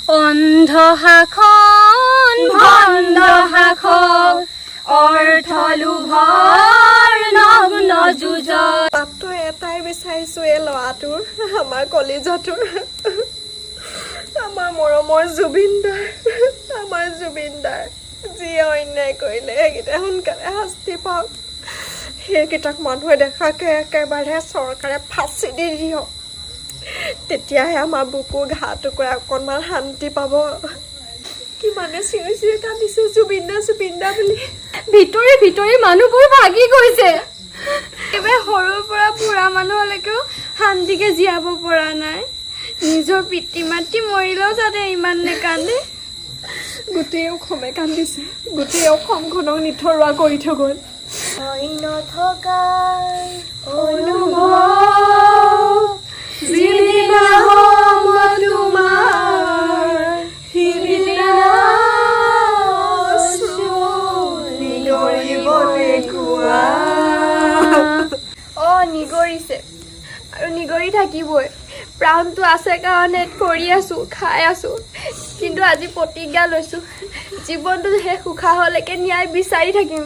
অন্ধ শাসন ভণ্ড শাসক অৰ্থ লোভৰ নগ্ন যুঁজত মাত্ৰ এটাই বিচাৰিছো এই ল'ৰাটোৰ আমাৰ কলেজটোৰ আমাৰ মৰমৰ জুবিনদাৰ আমাৰ জুবিনদাৰ যিয়ে অন্যায় কৰিলে সেইকেইটা সোনকালে শাস্তি পাওক সেইকেইটাক মানুহে দেখাকে একেবাৰে চৰকাৰে ফাঁচি দি দিয়ক তেতিয়াহে আমাৰ বুকু ঘা টুকুৰা অকণমান শান্তি পাব কিমানে চিঞৰি চিঞৰি কান্দিছে জুবিনদা জুবিনদা বুলি ভিতৰি ভিতৰি মানুহবোৰ ভাগি গৈছে একেবাৰে সৰুৰ পৰা বুঢ়া মানুহলৈকেও শান্তিকে জীয়াব পৰা নাই নিজৰ পিতৃ মাতৃ মৰিলেও যাতে ইমান নেকান্দে গোটেই অসমে কান্দিছে গোটেই অসমখনক নিথৰুৱা কৰি থৈ গ'ল নথকাৰ অনুভৱ যিদিনা হম তোমাৰ সিদিনা নিগৰিবলৈ কোৱা নিগৰিছে আৰু নিগৰি থাকিবই প্ৰাণটো আছে কাৰণে কৰি আছো খাই আছো কিন্তু আজি প্ৰতিজ্ঞা লৈছো জীৱনটো শেষ উশাহলৈকে ন্যায় বিচাৰি থাকিম